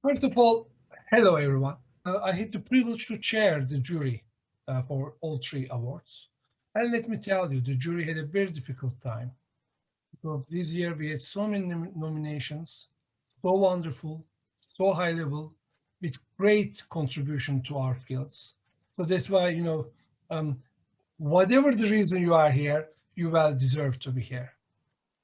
First of all, hello everyone. I had the privilege to chair the jury for all three awards. And let me tell you, the jury had a very difficult time because this year we had so many nominations, so wonderful, so high level, with great contribution to our fields. So that's why, um, whatever the reason you are here, you well deserve to be here.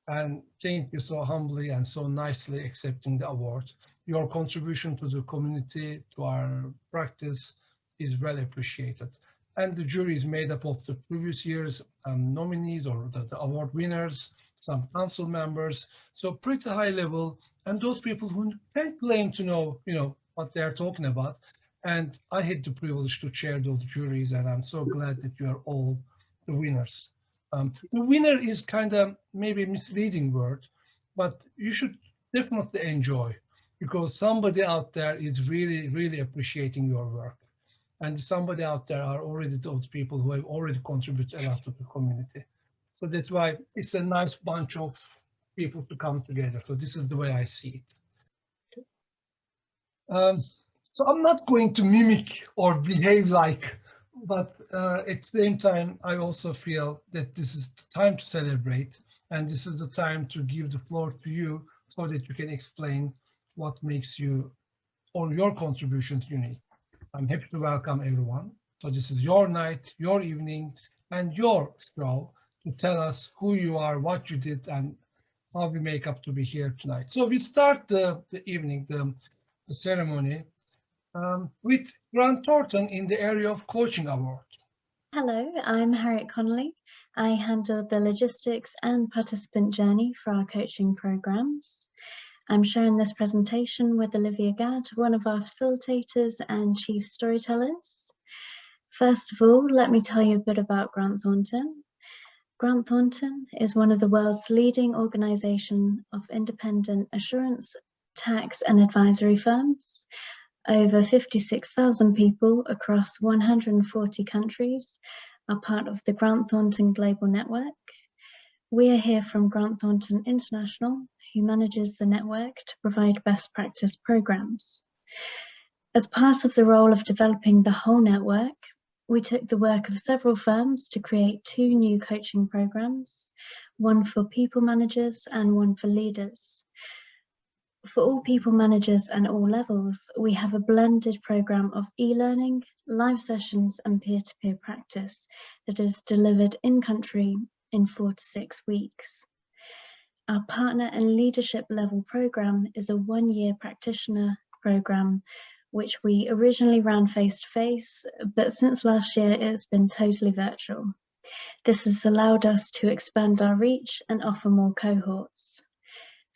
And thank you so humbly and so nicely accepting the award. Your contribution to the community, to our practice is well appreciated. And the jury is made up of the previous year's nominees or the award winners, some council members, so pretty high level, and those people who can claim to know, what they're talking about. And I had the privilege to chair those juries, and I'm so glad that you are all the winners. The winner is kind of maybe a misleading word, but you should definitely enjoy because somebody out there is really, really appreciating your work. And somebody out there are already those people who have already contributed a lot to the community. So that's why it's a nice bunch of people to come together. So this is the way I see it. Um, so I'm not going to mimic or behave like, but at the same time, I also feel that this is the time to celebrate, and this is the time to give the floor to you so that you can explain what makes you or your contributions unique. I'm happy to welcome everyone. So this is your night, your evening, and your show to tell us who you are, what you did, and how we make up to be here tonight. So we start the evening, the ceremony, with Grant Thornton in the area of coaching award. Hello, I'm Harriet Connolly. I handle the logistics and participant journey for our coaching programs. I'm sharing this presentation with Olivia Gadd, one of our facilitators and chief storytellers. First of all, let me tell you a bit about Grant Thornton. Grant Thornton is one of the world's leading organization of independent assurance, tax and advisory firms. Over 56,000 people across 140 countries are part of the Grant Thornton Global Network. We are here from Grant Thornton International, who manages the network to provide best practice programs. As part of the role of developing the whole network, we took the work of several firms to create 2 new coaching programs, one for people managers and one for leaders. For all people managers and all levels, we have a blended program of e-learning, live sessions and peer-to-peer practice that is delivered in-country in 4 to 6 weeks. Our partner and leadership level program is a 1-year practitioner program, which we originally ran face-to-face, but since last year it's been totally virtual. This has allowed us to expand our reach and offer more cohorts.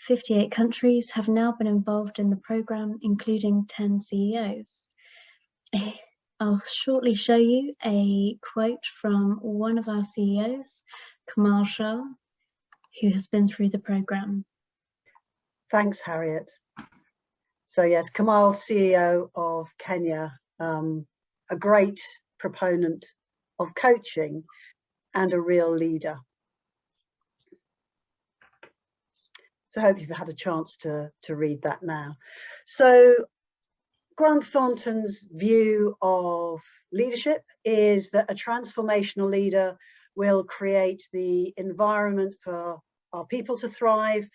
58 countries have now been involved in the program, including 10 CEOs. I'll shortly show you a quote from one of our CEOs, Kamal Shah, who has been through the program. Thanks, Harriet. So yes, Kamal, CEO of Kenya, a great proponent of coaching and a real leader. So I hope you've had a chance to read that now. So Grant Thornton's view of leadership is that a transformational leader will create the environment for our people to thrive,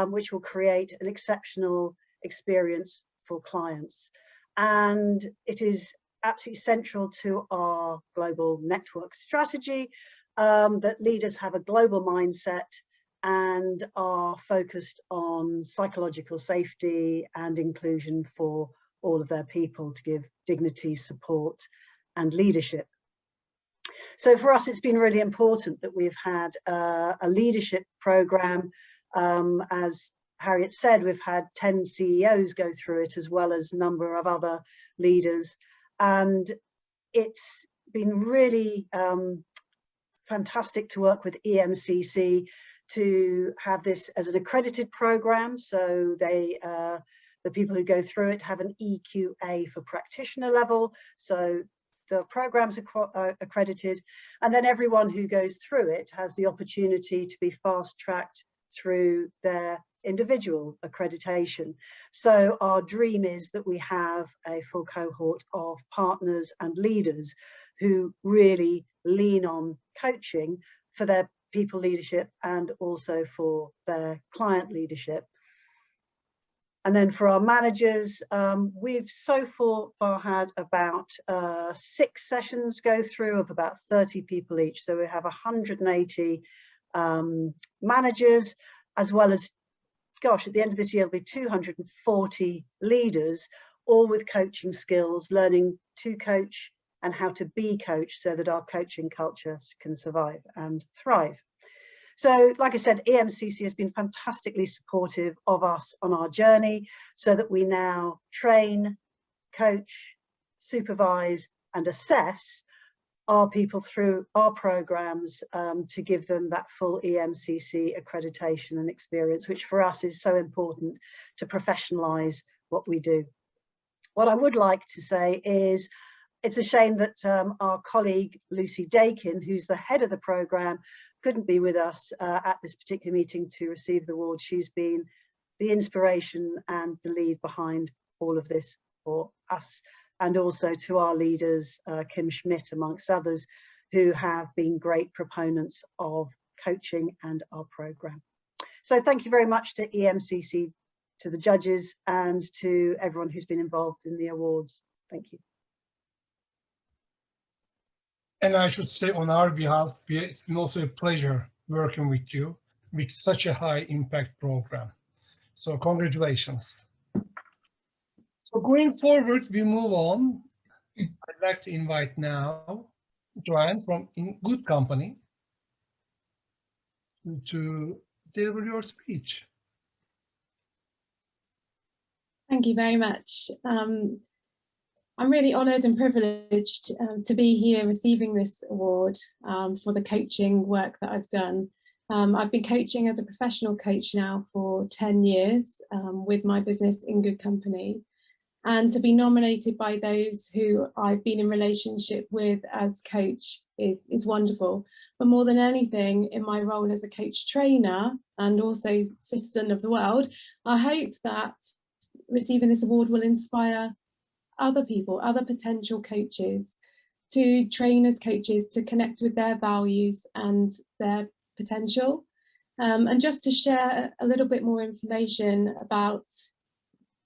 which will create an exceptional experience for clients. And it is absolutely central to our global network strategy that leaders have a global mindset and are focused on psychological safety and inclusion for all of their people to give dignity, support and leadership. So for us, it's been really important that we've had a leadership program. As Harriet said, we've had 10 CEOs go through it, as well as a number of other leaders. And it's been really fantastic to work with EMCC to have this as an accredited program. So they, the people who go through it have an EQA for practitioner level. So the programs are accredited, and then everyone who goes through it has the opportunity to be fast tracked through their individual accreditation. So our dream is that we have a full cohort of partners and leaders who really lean on coaching for their people leadership and also for their client leadership. And then for our managers, we've so far had about 6 sessions go through of about 30 people each. So we have 180 managers, as well as, gosh, at the end of this year, there'll be 240 leaders, all with coaching skills, learning to coach and how to be coached so that our coaching culture can survive and thrive. So, like I said, EMCC has been fantastically supportive of us on our journey so that we now train, coach, supervise and assess our people through our programs to give them that full EMCC accreditation and experience, which for us is so important to professionalise what we do. What I would like to say is it's a shame that our colleague Lucy Dakin, who's the head of the programme, couldn't be with us at this particular meeting to receive the award. She's been the inspiration and the lead behind all of this for us, and also to our leaders, Kim Schmidt amongst others, who have been great proponents of coaching and our programme. So thank you very much to EMCC, to the judges and to everyone who's been involved in the awards. Thank you. And I should say on our behalf, it's been also a pleasure working with you with such a high impact program. So congratulations. So going forward, we move on. I'd like to invite now Joanne from In Good Company to deliver your speech. Thank you very much. I'm really honoured and privileged to be here receiving this award for the coaching work that I've done. I've been coaching as a professional coach now for 10 years with my business In Good Company. And to be nominated by those who I've been in relationship with as coach is wonderful. But more than anything, in my role as a coach trainer and also citizen of the world, I hope that receiving this award will inspire other people, other potential coaches, to train as coaches, to connect with their values and their potential. And just to share a little bit more information about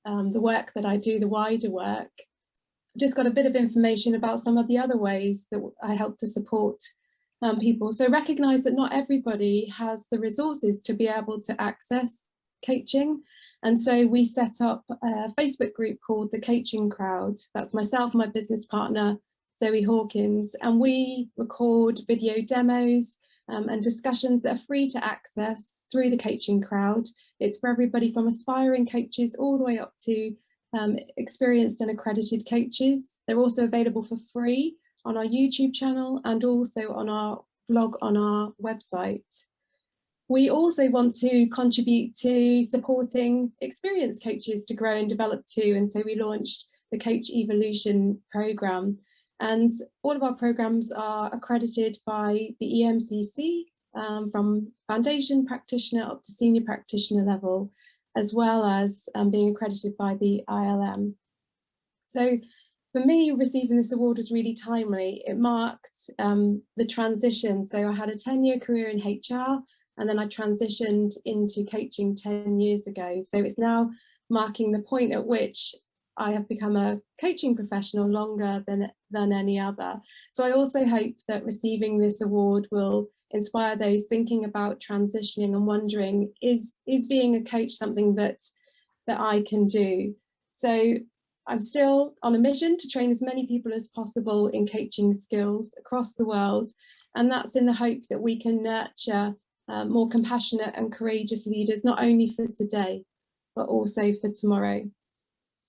the work that I do, the wider work, I've just got a bit of information about some of the other ways that I help to support people. So recognise that not everybody has the resources to be able to access coaching. And so we set up a Facebook group called The Coaching Crowd. That's myself, my business partner, Zoe Hawkins, and we record video demos and discussions that are free to access through The Coaching Crowd. It's for everybody from aspiring coaches all the way up to experienced and accredited coaches. They're also available for free on our YouTube channel and also on our blog on our website. We also want to contribute to supporting experienced coaches to grow and develop too. And so we launched the Coach Evolution programme. And all of our programmes are accredited by the EMCC from foundation practitioner up to senior practitioner level, as well as being accredited by the ILM. So for me, receiving this award was really timely. It marked the transition. So I had a 10-year career in HR, and then I transitioned into coaching 10 years ago. So it's now marking the point at which I have become a coaching professional longer than any other. So I also hope that receiving this award will inspire those thinking about transitioning and wondering, is being a coach something that I can do? So I'm still on a mission to train as many people as possible in coaching skills across the world. And that's in the hope that we can nurture more compassionate and courageous leaders, not only for today, but also for tomorrow.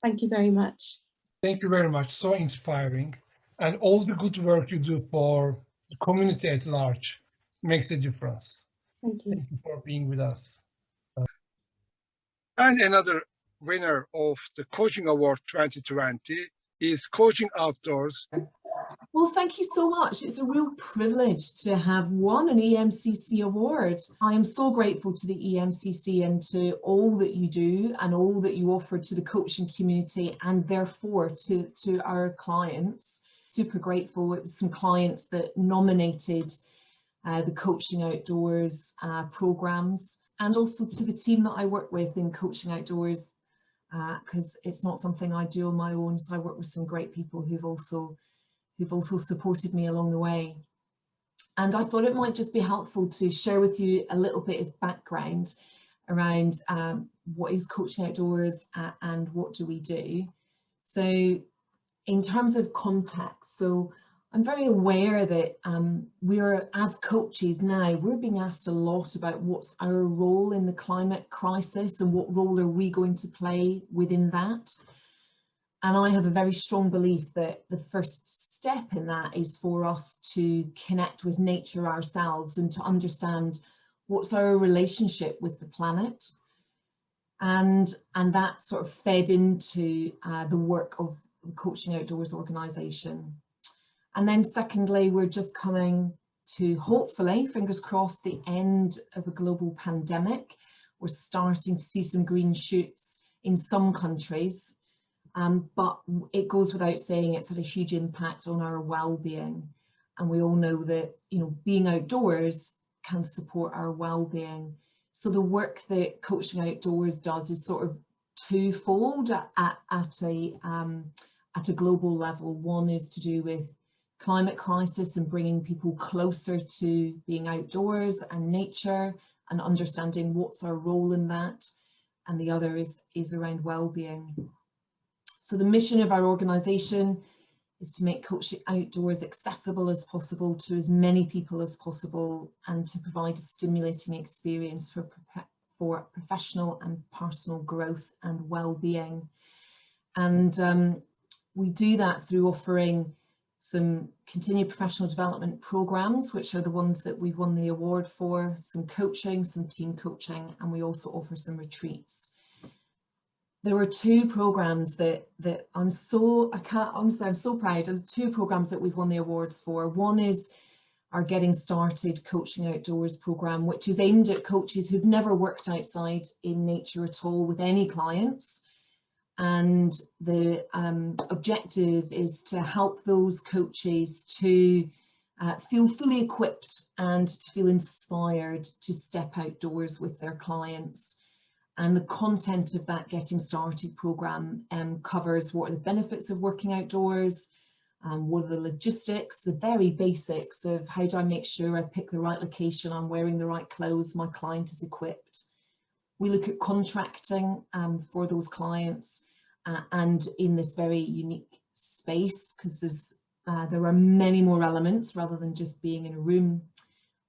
Thank you very much. Thank you very much. So inspiring. And all the good work you do for the community at large makes a difference. Thank you. Thank you for being with us. And another winner of the Coaching Award 2020 is Coaching Outdoors Well, thank you so much. It's a real privilege to have won an EMCC award. I am so grateful to the EMCC and to all that you do and all that you offer to the coaching community and therefore to our clients. Super grateful. It was some clients that nominated the Coaching Outdoors programs, and also to the team that I work with in Coaching Outdoors, because it's not something I do on my own. So I work with some great people who've also supported me along the way. And I thought it might just be helpful to share with you a little bit of background around what is Coaching Outdoors and what do we do. So in terms of context, so I'm very aware that we're, as coaches now, we're being asked a lot about what's our role in the climate crisis and what role are we going to play within that. And I have a very strong belief that the first step in that is for us to connect with nature ourselves and to understand what's our relationship with the planet. And that sort of fed into the work of the Coaching Outdoors organisation. And then secondly, we're just coming to, hopefully, fingers crossed, the end of a global pandemic. We're starting to see some green shoots in some countries. But it goes without saying it's had a huge impact on our well-being, and we all know that, you know, being outdoors can support our well-being. So the work that Coaching Outdoors does is sort of twofold at a global level. One is to do with climate crisis and bringing people closer to being outdoors and nature and understanding what's our role in that, and the other is around well-being. So the mission of our organisation is to make Coaching Outdoors accessible as possible to as many people as possible, and to provide a stimulating experience for professional and personal growth and well-being. And we do that through offering some continued professional development programs, which are the ones that we've won the award for, some coaching, some team coaching, and we also offer some retreats. There were two programs that I'm so proud of, the two programs that we've won the awards for. One is our Getting Started Coaching Outdoors program, which is aimed at coaches who've never worked outside in nature at all with any clients. And the objective is to help those coaches to feel fully equipped and to feel inspired to step outdoors with their clients. And the content of that Getting Started program covers what are the benefits of working outdoors, what are the logistics, the very basics of how do I make sure I pick the right location, I'm wearing the right clothes, my client is equipped. We look at contracting for those clients and in this very unique space, because there are many more elements rather than just being in a room.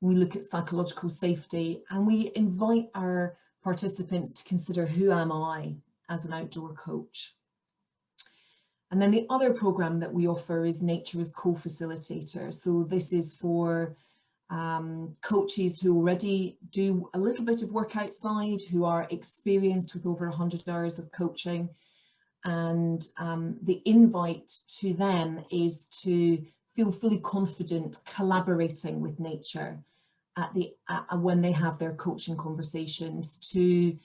We look at psychological safety, and we invite our participants to consider, who am I as an outdoor coach? And then the other program that we offer is Nature as Co-Facilitator. So this is for coaches who already do a little bit of work outside, who are experienced with over 100 hours of coaching. And the invite to them is to feel fully confident collaborating with nature when they have their coaching conversations, to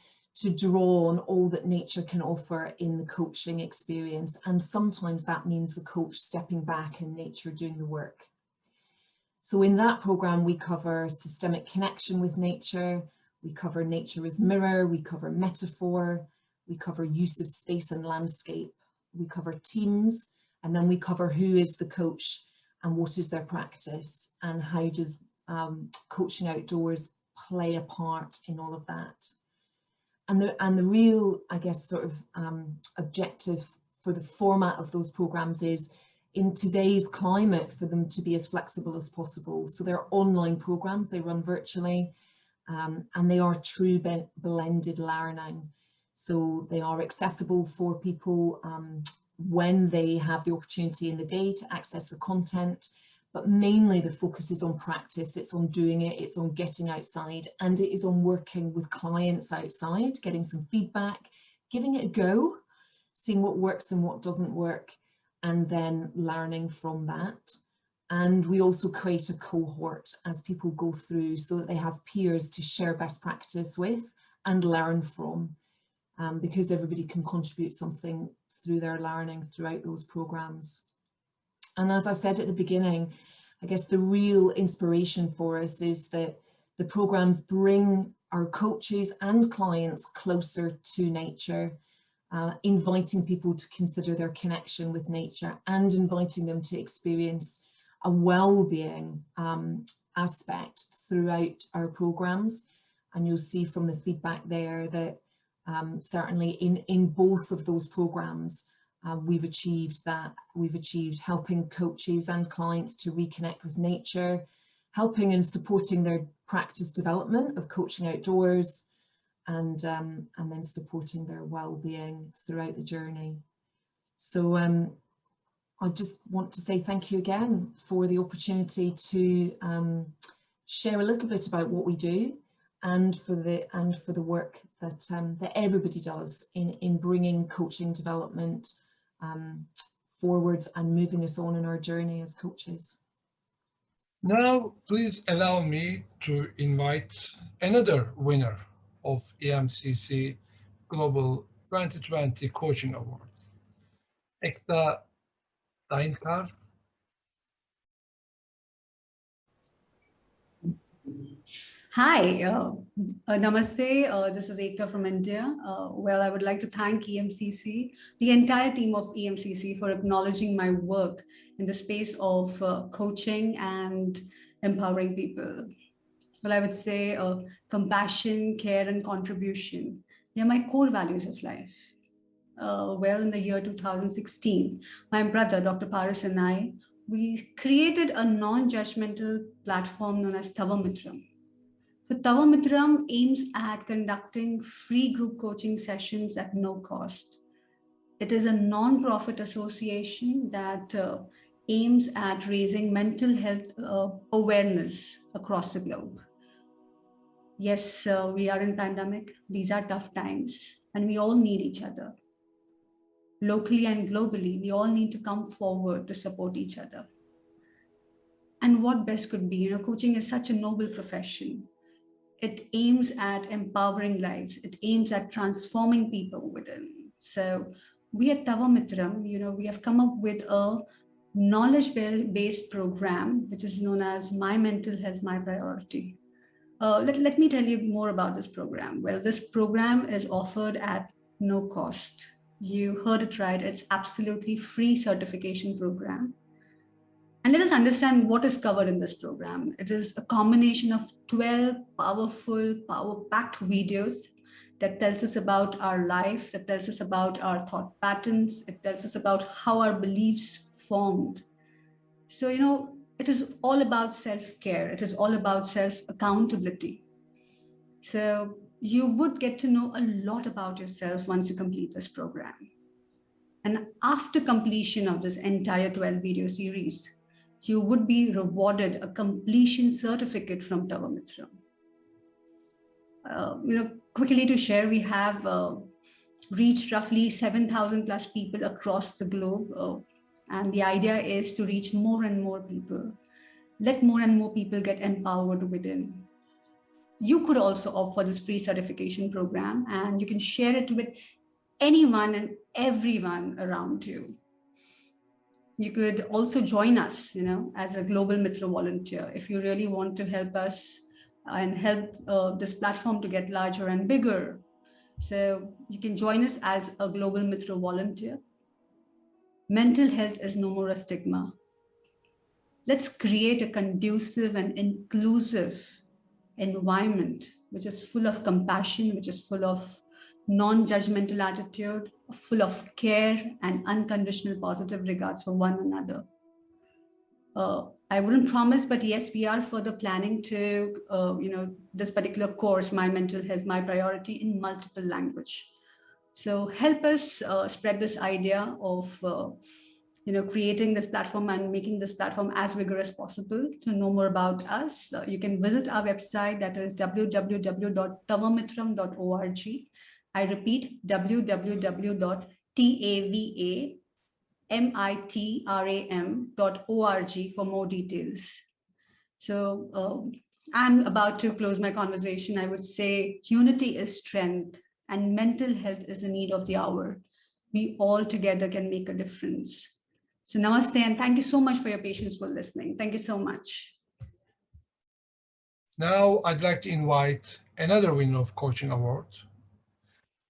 draw on all that nature can offer in the coaching experience. And sometimes that means the coach stepping back and nature doing the work. So in that program, we cover systemic connection with nature, we cover nature as mirror, we cover metaphor, we cover use of space and landscape, we cover teams, and then we cover who is the coach and what is their practice, and how does Coaching Outdoors play a part in all of that. And the real, I guess, sort of objective for the format of those programs is, in today's climate, for them to be as flexible as possible. So they're online programs, they run virtually, and they are true blended learning. So they are accessible for people when they have the opportunity in the day to access the content. But mainly the focus is on practice, it's on doing it, it's on getting outside, and it is on working with clients outside, getting some feedback, giving it a go, seeing what works and what doesn't work, and then learning from that. And we also create a cohort as people go through so that they have peers to share best practice with and learn from, because everybody can contribute something through their learning throughout those programs. And as I said at the beginning, I guess the real inspiration for us is that the programs bring our coaches and clients closer to nature, inviting people to consider their connection with nature and inviting them to experience a well-being aspect throughout our programs. And you'll see from the feedback there that certainly in both of those programs, we've achieved that. We've achieved helping coaches and clients to reconnect with nature, helping and supporting their practice development of coaching outdoors, and then supporting their well-being throughout the journey. So I just want to say thank you again for the opportunity to share a little bit about what we do, and for the work that that everybody does in bringing coaching development forwards and moving us on in our journey as coaches. Now, please allow me to invite another winner of EMCC Global 2020 Coaching Award, Ekta Dainkar. Hi, Namaste. This is Ekta from India. Well, I would like to thank EMCC, the entire team of EMCC, for acknowledging my work in the space of coaching and empowering people. Well, I would say compassion, care, and contribution. They are my core values of life. Well, in the year 2016, my brother, Dr. Paris, and I, we created a non-judgmental platform known as Tavamitram. So Tavamitram aims at conducting free group coaching sessions at no cost. It is a non-profit association that aims at raising mental health awareness across the globe. Yes, we are in pandemic. These are tough times, and we all need each other. Locally and globally, we all need to come forward to support each other. And what best could be? Coaching is such a noble profession. It aims at empowering lives. It aims at transforming people within. So we at Tavamitram, we have come up with a knowledge-based program, which is known as My Mental Health, My Priority. Let me tell you more about this program. Well, this program is offered at no cost. You heard it right. It's absolutely free certification program. And let us understand what is covered in this program. It is a combination of 12 powerful, power-packed videos that tells us about our life, that tells us about our thought patterns. It tells us about how our beliefs formed. So, it is all about self-care. It is all about self-accountability. So you would get to know a lot about yourself once you complete this program. And after completion of this entire 12 video series, you would be rewarded a completion certificate from Tavamitram. Quickly to share, we have reached roughly 7,000 plus people across the globe. And the idea is to reach more and more people. Let more and more people get empowered within. You could also opt for this free certification program, and you can share it with anyone and everyone around you. You could also join us, as a Global Mitra volunteer, if you really want to help us and help this platform to get larger and bigger. So you can join us as a Global Mitra volunteer. Mental health is no more a stigma. Let's create a conducive and inclusive environment, which is full of compassion, which is full of non-judgmental attitude, full of care and unconditional positive regards for one another. I wouldn't promise, but yes, we are further planning to, this particular course, My Mental Health, My Priority, in multiple language. So help us spread this idea of, creating this platform and making this platform as bigger as possible. To know more about us, you can visit our website, that is www.tavamitram.org. I repeat, www.tavamitram.org. mitram.org for more details. So I'm about to close my conversation. I would say unity is strength and mental health is the need of the hour. We all together can make a difference. So namaste and thank you so much for your patience for listening. Thank you so much. Now I'd like to invite another winner of Coaching Award,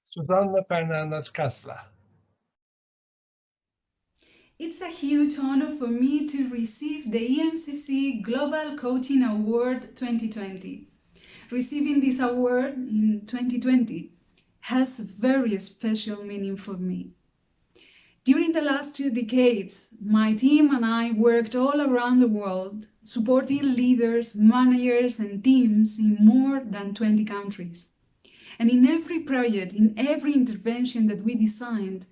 Susanna Fernandez-Casla. It's a huge honor for me to receive the EMCC Global Coaching Award 2020. Receiving this award in 2020 has very special meaning for me. During the last 2 decades, my team and I worked all around the world, supporting leaders, managers, and teams in more than 20 countries. And in every project, in every intervention that we designed,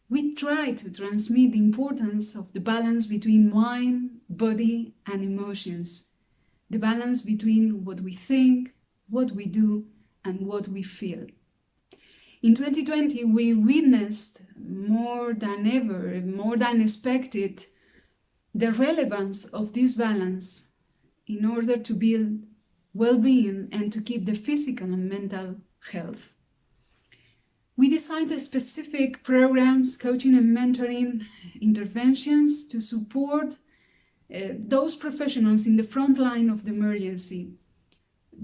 we tried to transmit the importance of the balance between mind, body, and emotions, the balance between what we think, what we do, and what we feel. In 2020, we witnessed more than ever, more than expected, the relevance of this balance in order to build well-being and to keep the physical and mental health. We designed specific programs, coaching and mentoring interventions to support those professionals in the front line of the emergency.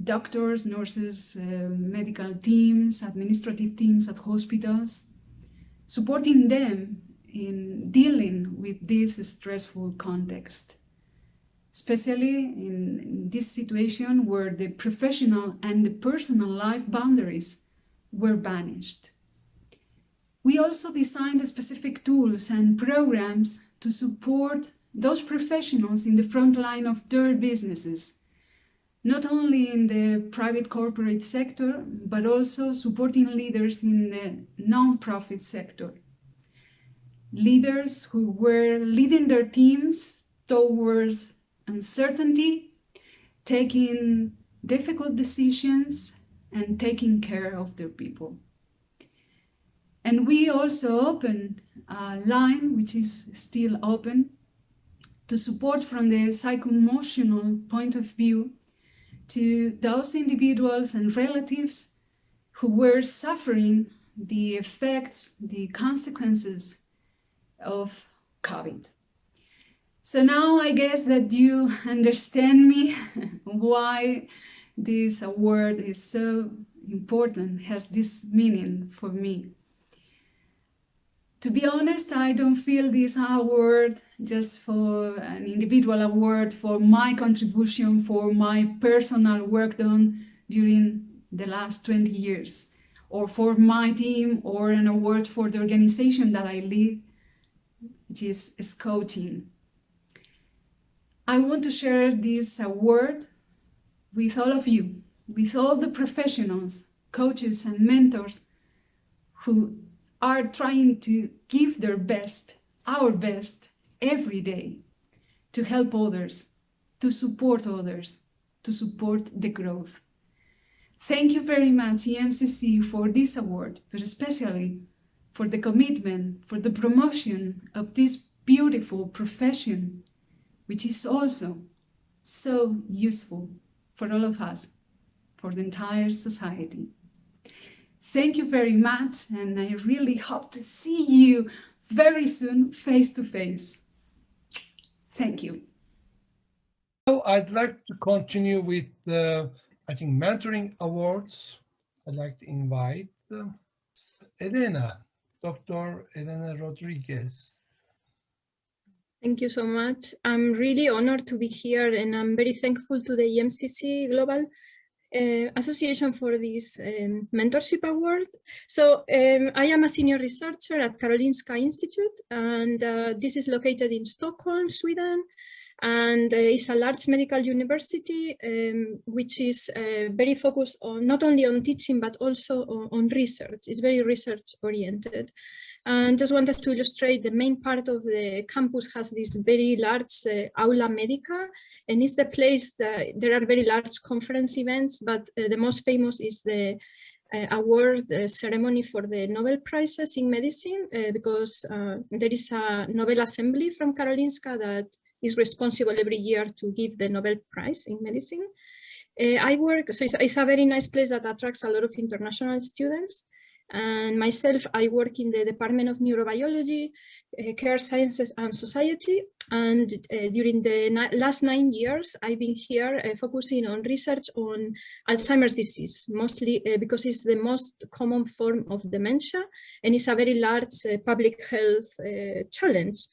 Doctors, nurses, medical teams, administrative teams at hospitals, supporting them in dealing with this stressful context, especially in this situation where the professional and the personal life boundaries were vanished. We also designed specific tools and programs to support those professionals in the front line of their businesses, not only in the private corporate sector, but also supporting leaders in the non-profit sector. Leaders who were leading their teams towards uncertainty, taking difficult decisions, and taking care of their people. And we also opened a line, which is still open, to support from the psycho-emotional point of view to those individuals and relatives who were suffering the effects, the consequences of COVID. So now I guess that you understand me why this award is so important, has this meaning for me. To be honest, I don't feel this award just for an individual award for my contribution, for my personal work done during the last 20 years, or for my team, or an award for the organization that I lead, which is coaching. I want to share this award with all of you, with all the professionals, coaches, and mentors who are trying to give their best, our best, every day to help others, to support the growth. Thank you very much, EMCC, for this award, but especially for the commitment, for the promotion of this beautiful profession, which is also so useful for all of us, for the entire society. Thank you very much, and I really hope to see you very soon, face to face. Thank you. Now I'd like to continue with I think mentoring awards. I'd like to invite Elena, Dr. Elena Rodriguez. Thank you so much. I'm really honored to be here, and I'm very thankful to the EMCC Global Association for this mentorship award. So I am a senior researcher at Karolinska Institute, and this is located in Stockholm, Sweden, and it's a large medical university which is very focused on not only on teaching but also on research. It's very research oriented. And just wanted to illustrate, the main part of the campus has this very large aula medica, and it's the place that there are very large conference events, but the most famous is the award ceremony for the Nobel Prizes in medicine because there is a Nobel Assembly from Karolinska that is responsible every year to give the Nobel Prize in medicine. I work, so it's a very nice place that attracts a lot of international students. And myself, I work in the Department of Neurobiology, Care Sciences and Society. And during the last 9 years, I've been here focusing on research on Alzheimer's disease, mostly because it's the most common form of dementia, and it's a very large public health challenge.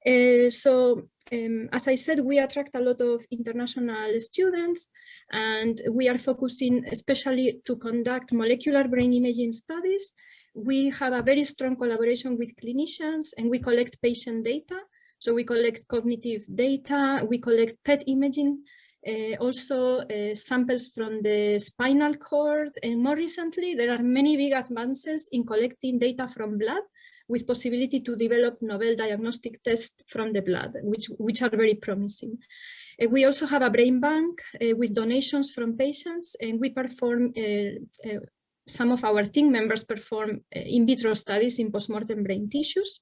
As I said, we attract a lot of international students, and we are focusing especially to conduct molecular brain imaging studies. We have a very strong collaboration with clinicians, and we collect patient data. So we collect cognitive data, we collect PET imaging, also samples from the spinal cord. And more recently, there are many big advances in collecting data from blood, with possibility to develop novel diagnostic tests from the blood, which are very promising. We also have a brain bank with donations from patients, and we perform, some of our team members perform in vitro studies in postmortem brain tissues.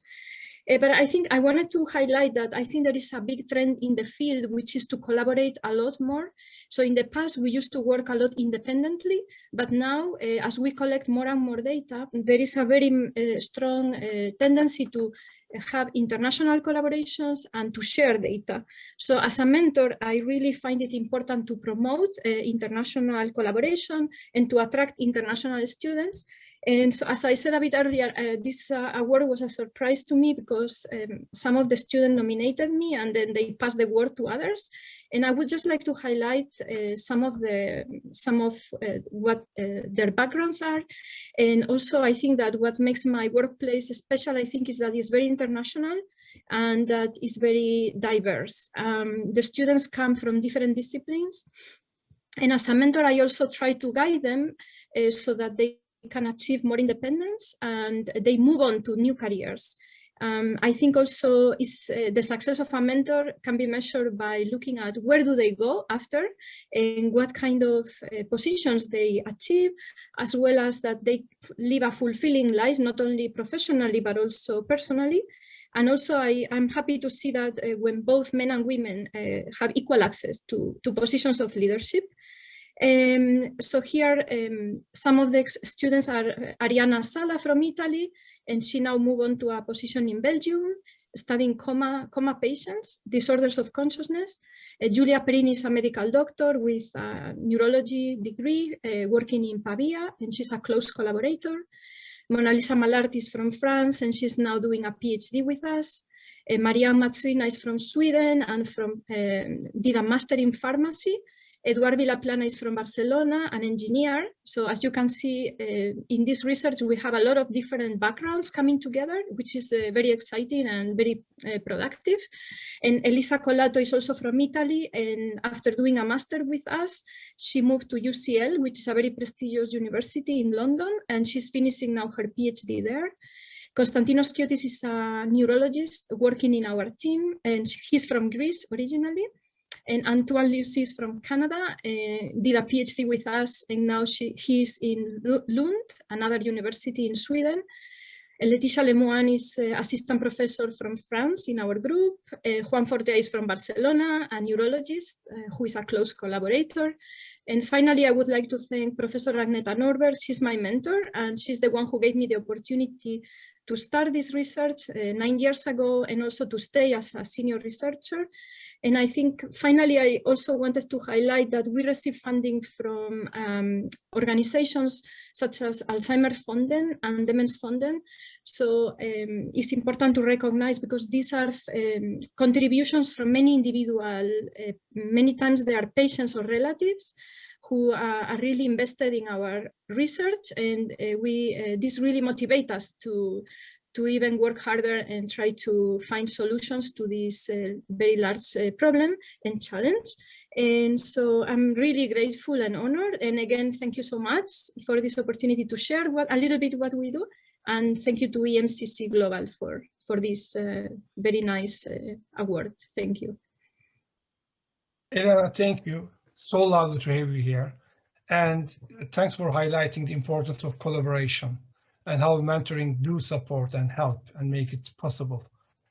But I think I wanted to highlight that I think there is a big trend in the field, which is to collaborate a lot more. So in the past, we used to work a lot independently, but now as we collect more and more data, there is a very strong tendency to have international collaborations and to share data. So as a mentor, I really find it important to promote international collaboration and to attract international students. And so, as I said a bit earlier, this award was a surprise to me because some of the students nominated me and then they passed the word to others. And I would just like to highlight some of what their backgrounds are. And also, I think that what makes my workplace special, I think, is that it's very international and that it's very diverse. The students come from different disciplines. And as a mentor, I also try to guide them so that they can achieve more independence and they move on to new careers. I think also the success of a mentor can be measured by looking at where do they go after and what kind of positions they achieve, as well as that they live a fulfilling life, not only professionally, but also personally. And also I'm happy to see that when both men and women have equal access to positions of leadership. So here, some of the students are Ariana Sala from Italy, and she now moved on to a position in Belgium, studying coma patients, disorders of consciousness. Giulia Perini is a medical doctor with a neurology degree, working in Pavia, and she's a close collaborator. Mona Lisa Malart is from France, and she's now doing a PhD with us. Maria Matsrina is from Sweden and did a master in pharmacy. Eduard Vilaplana is from Barcelona, an engineer. So as you can see in this research, we have a lot of different backgrounds coming together, which is very exciting and very productive. And Elisa Colato is also from Italy. And after doing a master with us, she moved to UCL, which is a very prestigious university in London. And she's finishing now her PhD there. Konstantinos Kiotis is a neurologist working in our team, and he's from Greece originally. And Antoine Lucy is from Canada, did a PhD with us, and now he's in Lund, another university in Sweden. Leticia Lemoine is assistant professor from France in our group. Juan Fortea is from Barcelona, a neurologist who is a close collaborator. And finally, I would like to thank Professor Agneta Norberg. She's my mentor, and she's the one who gave me the opportunity to start this research 9 years ago, and also to stay as a senior researcher. And I think finally, I also wanted to highlight that we receive funding from organizations such as Alzheimer's Fonden and Demens Fonden. So it's important to recognize, because these are contributions from many individuals. Many times they are patients or relatives who are really invested in our research, and this really motivates us to even work harder and try to find solutions to this very large problem and challenge. And so I'm really grateful and honored. And again, thank you so much for this opportunity to share a little bit what we do. And thank you to EMCC Global for this very nice award. Thank you. Elena, thank you. So lovely to have you here. And thanks for highlighting the importance of collaboration and how mentoring do support and help and make it possible.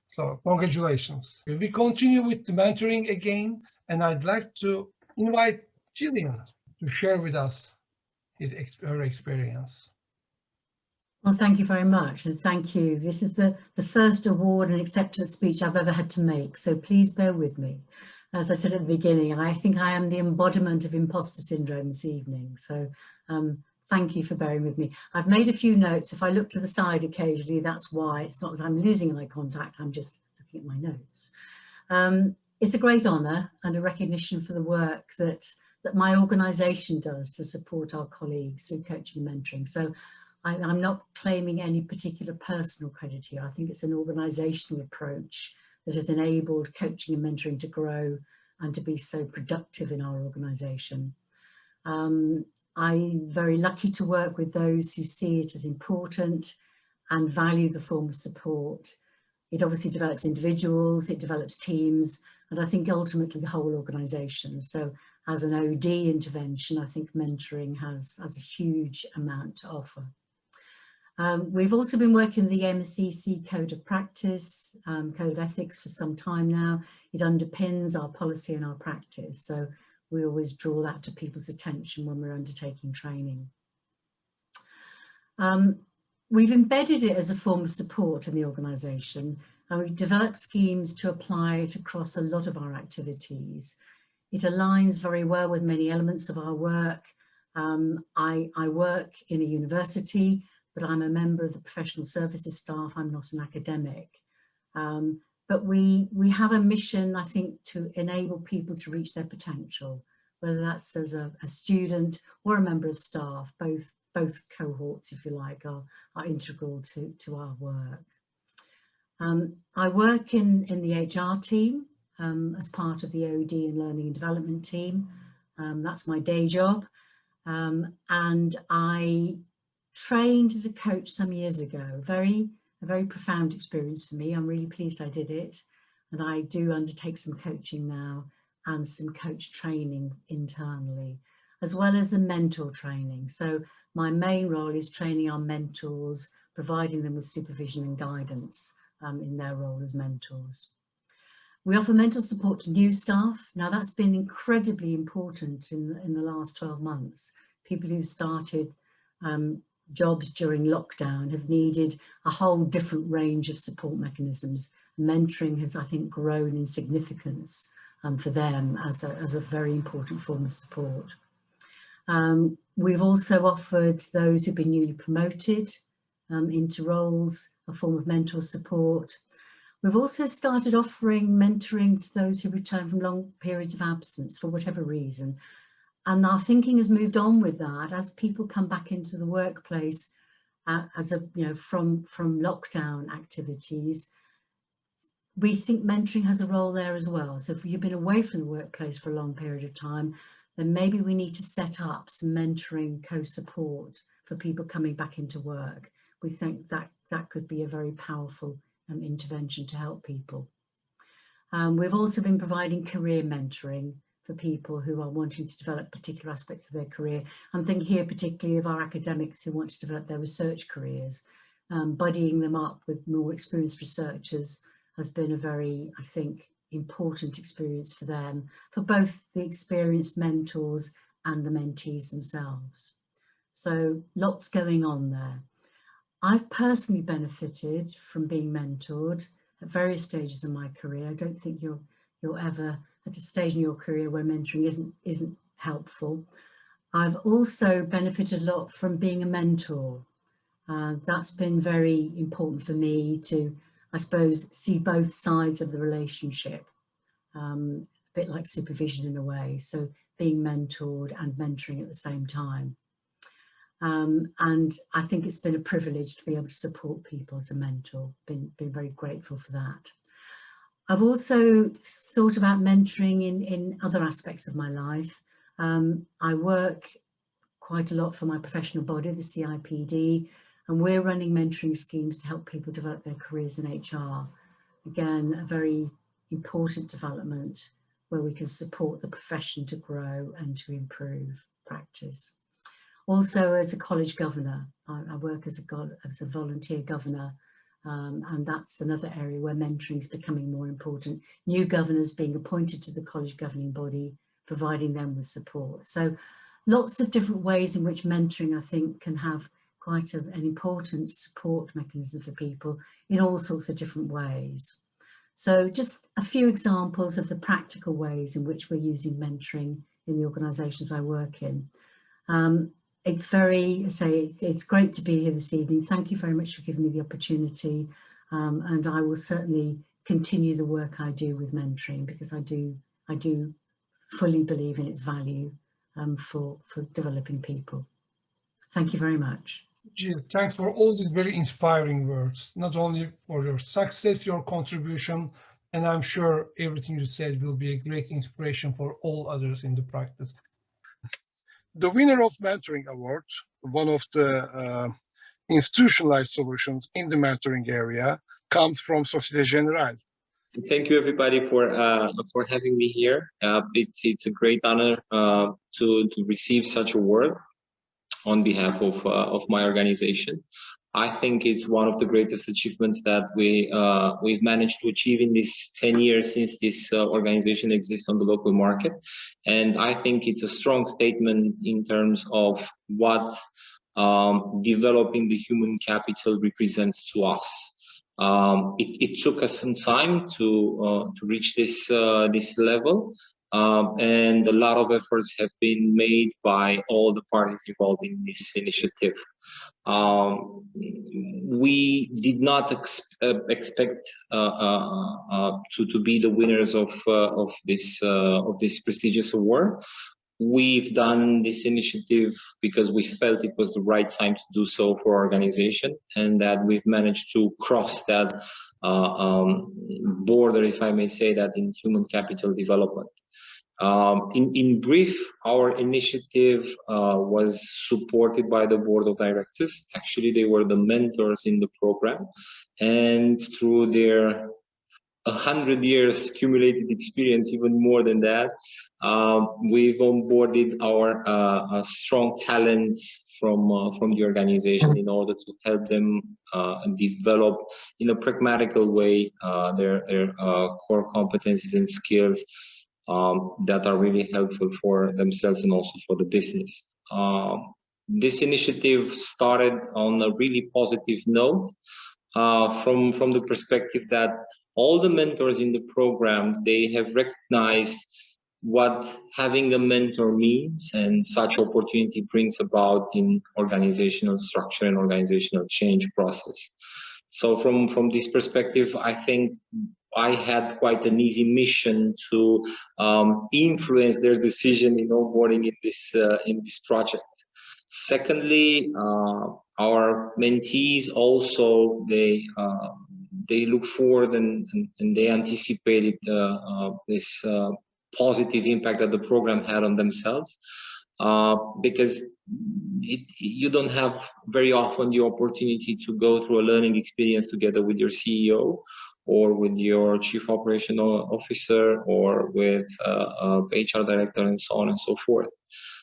So congratulations. We continue with the mentoring again, and I'd like to invite Jillian to share with us her experience. Well, thank you very much, and thank you. This is the first award and acceptance speech I've ever had to make, so please bear with me. As I said at the beginning, I think I am the embodiment of imposter syndrome this evening, so thank you for bearing with me. I've made a few notes. If I look to the side occasionally, that's why. It's not that I'm losing eye contact, I'm just looking at my notes. It's a great honour and a recognition for the work that my organisation does to support our colleagues through coaching and mentoring. So I'm not claiming any particular personal credit here. I think it's an organisational approach that has enabled coaching and mentoring to grow and to be so productive in our organisation. I'm very lucky to work with those who see it as important and value the form of support. It obviously develops individuals, it develops teams, and I think ultimately the whole organisation. So as an OD intervention, I think mentoring has a huge amount to offer. We've also been working with the EMCC Code of Practice, Code of Ethics for some time now. It underpins our policy and our practice. So we always draw that to people's attention when we're undertaking training. We've embedded it as a form of support in the organisation, and we've developed schemes to apply it across a lot of our activities. It aligns very well with many elements of our work. I work in a university, but I'm a member of the professional services staff. I'm not an academic. But we have a mission, I think, to enable people to reach their potential, whether that's as a student or a member of staff. Both cohorts, if you like, are integral to our work. I work in the HR team as part of the OD and Learning and Development team. That's my day job. And I trained as a coach some years ago, a very profound experience for me. I'm really pleased I did it. And I do undertake some coaching now and some coach training internally, as well as the mentor training. So my main role is training our mentors, providing them with supervision and guidance in their role as mentors. We offer mental support to new staff. Now that's been incredibly important in the last 12 months. People who've started jobs during lockdown have needed a whole different range of support mechanisms. Mentoring has, I think, grown in significance for them as a very important form of support. We've also offered those who've been newly promoted into roles a form of mentor support. We've also started offering mentoring to those who return from long periods of absence for whatever reason. And our thinking has moved on with that as people come back into the workplace from lockdown activities. We think mentoring has a role there as well. So if you've been away from the workplace for a long period of time, then maybe we need to set up some mentoring co-support for people coming back into work. We think that could be a very powerful intervention to help people. We've also been providing career mentoring for people who are wanting to develop particular aspects of their career. I'm thinking here particularly of our academics who want to develop their research careers. Buddying them up with more experienced researchers has been a very, I think, important experience for them, for both the experienced mentors and the mentees themselves. So lots going on there. I've personally benefited from being mentored at various stages of my career. I don't think you're ever at a stage in your career where mentoring isn't helpful. I've also benefited a lot from being a mentor. That's been very important for me to, I suppose, see both sides of the relationship, a bit like supervision in a way. So being mentored and mentoring at the same time. And I think it's been a privilege to be able to support people as a mentor. Been very grateful for that. I've also thought about mentoring in other aspects of my life. I work quite a lot for my professional body, the CIPD, and we're running mentoring schemes to help people develop their careers in HR. Again, a very important development where we can support the profession to grow and to improve. practice. Also, as a college governor, I work as a volunteer governor, and that's another area where mentoring is becoming more important. New governors being appointed to the college governing body, providing them with support. So lots of different ways in which mentoring, I think, can have quite an important support mechanism for people in all sorts of different ways. So just a few examples of the practical ways in which we're using mentoring in the organisations I work in. It's it's great to be here this evening. Thank you very much for giving me the opportunity. And I will certainly continue the work I do with mentoring, because I do fully believe in its value for developing people. Thank you very much. Jill, thanks for all these very inspiring words, not only for your success, your contribution, and I'm sure everything you said will be a great inspiration for all others in the practice. The winner of Mentoring Award, one of the institutionalized solutions in the mentoring area, comes from Société Générale. Thank you, everybody, for having me here. It's a great honor to receive such a award on behalf of my organization. I think it's one of the greatest achievements that we've managed to achieve in these 10 years since this organization exists on the local market. And I think it's a strong statement in terms of what developing the human capital represents to us. It took us some time to reach this level, and a lot of efforts have been made by all the parties involved in this initiative. We did not expect to be the winners of this prestigious award. We've done this initiative because we felt it was the right time to do so for our organization, and that we've managed to cross that border, if I may say that, in human capital development. In brief, our initiative was supported by the board of directors. Actually, they were the mentors in the program, and through their 100 years cumulated experience, even more than that, we've onboarded our strong talents from the organization in order to help them develop in a pragmatical way their core competencies and skills that are really helpful for themselves and also for the business. This initiative started on a really positive note from the perspective that all the mentors in the program, they have recognized what having a mentor means, and such opportunity brings about in organizational structure and organizational change process. So from this perspective, I think I had quite an easy mission to influence their decision in onboarding in this project. Secondly, our mentees also, they look forward and they anticipated this positive impact that the program had on themselves, because you don't have very often the opportunity to go through a learning experience together with your CEO or with your chief operational officer or with HR director and so on and so forth.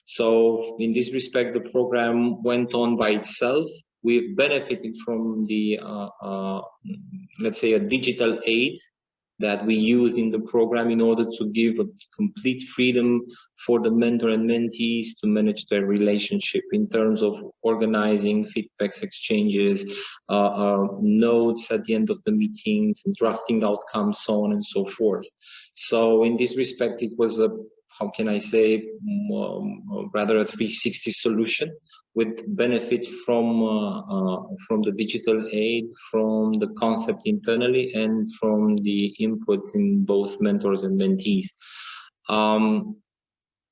So in this respect, the program went on by itself. We've benefited from the, let's say, a digital aid that we used in the program in order to give a complete freedom for the mentor and mentees to manage their relationship in terms of organizing feedbacks, exchanges, notes at the end of the meetings, drafting outcomes, so on and so forth. So in this respect, it was a, how can I say, rather a 360 solution with benefit from the digital aid, from the concept internally, and from the input in both mentors and mentees.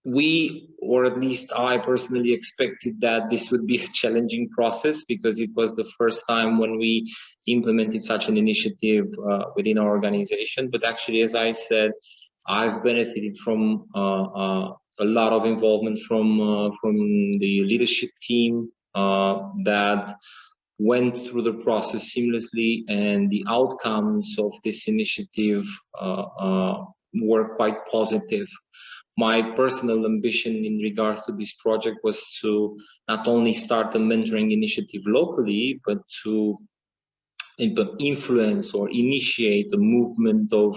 We, or at least I personally, expected that this would be a challenging process, because it was the first time when we implemented such an initiative within our organization. But actually, as I said, I've benefited from a lot of involvement from the leadership team that went through the process seamlessly, and the outcomes of this initiative were quite positive. My personal ambition in regards to this project was to not only start a mentoring initiative locally, but to influence or initiate the movement of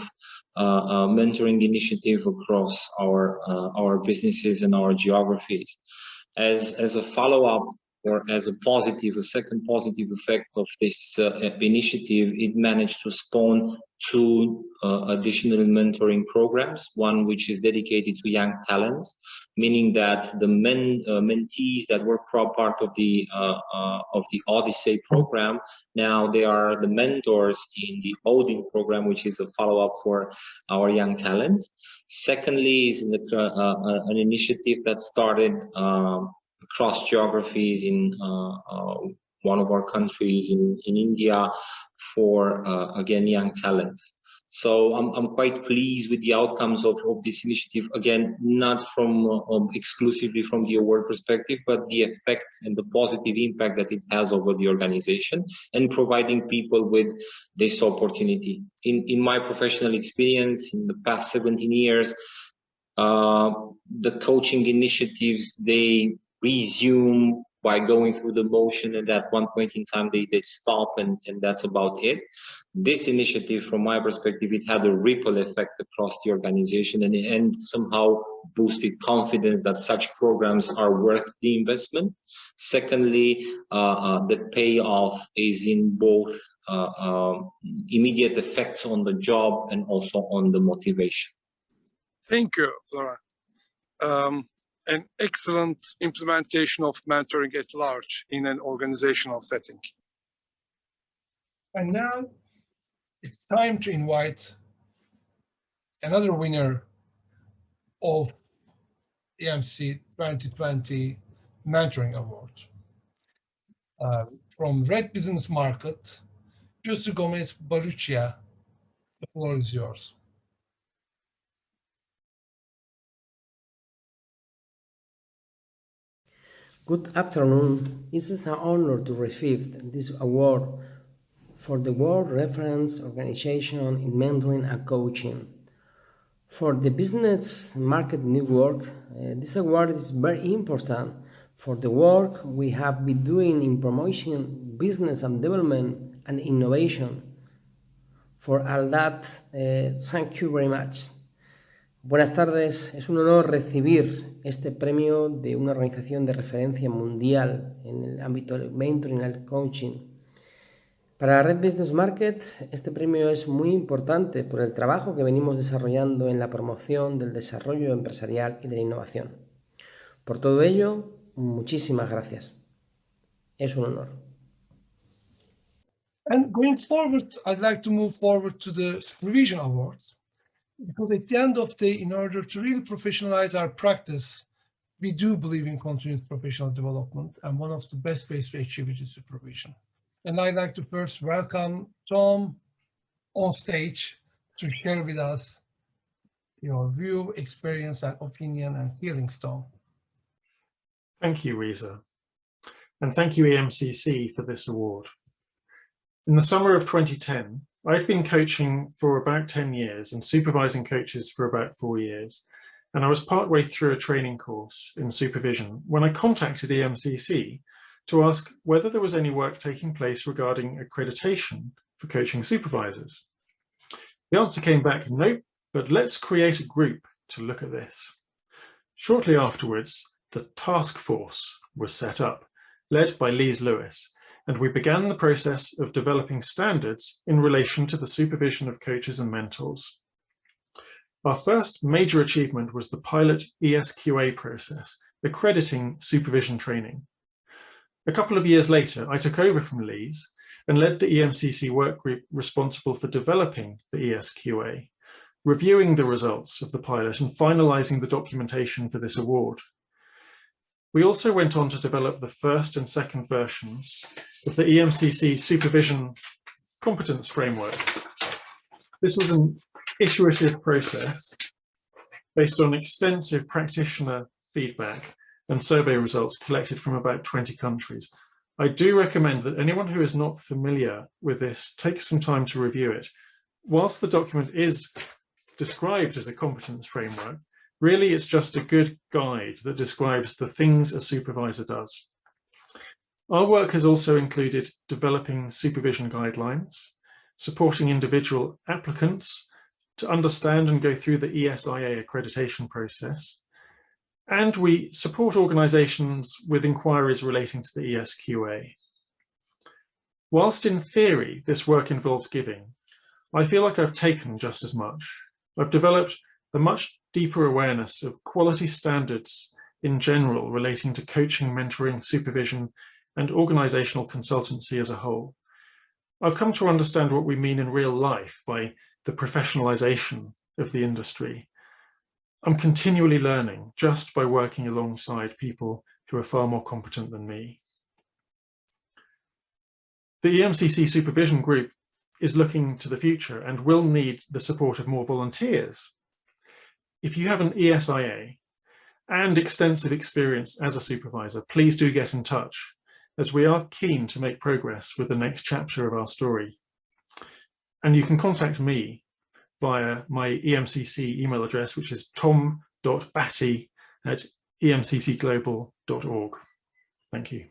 mentoring initiative across our businesses and our geographies. As a follow-up or as a second positive effect of this initiative, it managed to spawn 2 additional mentoring programs, one which is dedicated to young talents, meaning that the mentees that were part of the Odyssey program, now they are the mentors in the Odin program, which is a follow-up for our young talents. Secondly is an initiative that started across geographies in one of our countries in India for again young talents. So I'm quite pleased with the outcomes of this initiative. Again, not from exclusively from the award perspective, but the effect and the positive impact that it has over the organization and providing people with this opportunity. In my professional experience in the past 17 years, the coaching initiatives, they resume by going through the motion, and at one point in time they stop, and that's about it. This initiative, from my perspective, it had a ripple effect across the organization and somehow boosted confidence that such programs are worth the investment. Secondly, the payoff is in both immediate effects on the job and also on the motivation. Thank you, Flora. An excellent implementation of mentoring at large in an organizational setting. And now it's time to invite another winner of EMC 2020 Mentoring Award. From Red Business Market, Jose Gomez Baruchia, the floor is yours. Good afternoon. It is an honor to receive this award for the World Reference Organization in Mentoring and Coaching. For the Business Market Network, this award is very important for the work we have been doing in promoting business and development and innovation. For all that, thank you very much. Buenas tardes, es un honor recibir este premio de una organización de referencia mundial en el ámbito del mentoring y el coaching. Para Red Business Market, este premio es muy importante por el trabajo que venimos desarrollando en la promoción del desarrollo empresarial y de la innovación. Por todo ello, muchísimas gracias. Es un honor. And going forward, I'd like to move forward to the Supervision Awards. Because at the end of the day, in order to really professionalize our practice, we do believe in continuous professional development, and one of the best ways to achieve it is supervision. And I'd like to first welcome Tom on stage to share with us your view, experience, and opinion and feelings, Tom. Thank you, Riza. And thank you, EMCC, for this award. In the summer of 2010, I'd been coaching for about 10 years and supervising coaches for about 4 years. And I was partway through a training course in supervision when I contacted EMCC to ask whether there was any work taking place regarding accreditation for coaching supervisors. The answer came back, nope, but let's create a group to look at this. Shortly afterwards, the task force was set up, led by Lise Lewis, and we began the process of developing standards in relation to the supervision of coaches and mentors. Our first major achievement was the pilot ESQA process, accrediting supervision training. A couple of years later, I took over from Lise and led the EMCC work group responsible for developing the ESQA, reviewing the results of the pilot and finalizing the documentation for this award. We also went on to develop the first and second versions of the EMCC Supervision Competence Framework. This was an iterative process based on extensive practitioner feedback and survey results collected from about 20 countries. I do recommend that anyone who is not familiar with this take some time to review it. Whilst the document is described as a competence framework, Really, it's just a good guide that describes the things a supervisor does. Our work has also included developing supervision guidelines, supporting individual applicants to understand and go through the ESIA accreditation process, and we support organisations with inquiries relating to the ESQA. Whilst in theory this work involves giving, I feel like I've taken just as much. I've developed a much deeper awareness of quality standards in general relating to coaching, mentoring, supervision, and organisational consultancy as a whole. I've come to understand what we mean in real life by the professionalisation of the industry. I'm continually learning just by working alongside people who are far more competent than me. The EMCC Supervision Group is looking to the future and will need the support of more volunteers. If you have an ESIA and extensive experience as a supervisor, please do get in touch, as we are keen to make progress with the next chapter of our story. And you can contact me via my EMCC email address, which is tom.batty@emccglobal.org. Thank you.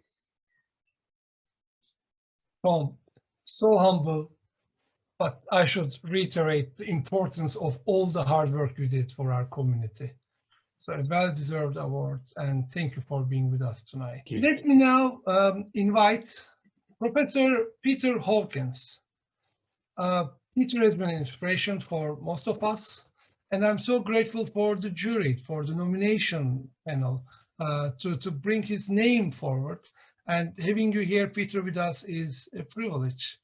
Tom, so humble, but I should reiterate the importance of all the hard work you did for our community. So a well-deserved award, and thank you for being with us tonight. Let me now invite Professor Peter Hawkins. Peter has been an inspiration for most of us, and I'm so grateful for the jury, for the nomination panel, to bring his name forward. And having you here, Peter, with us is a privilege.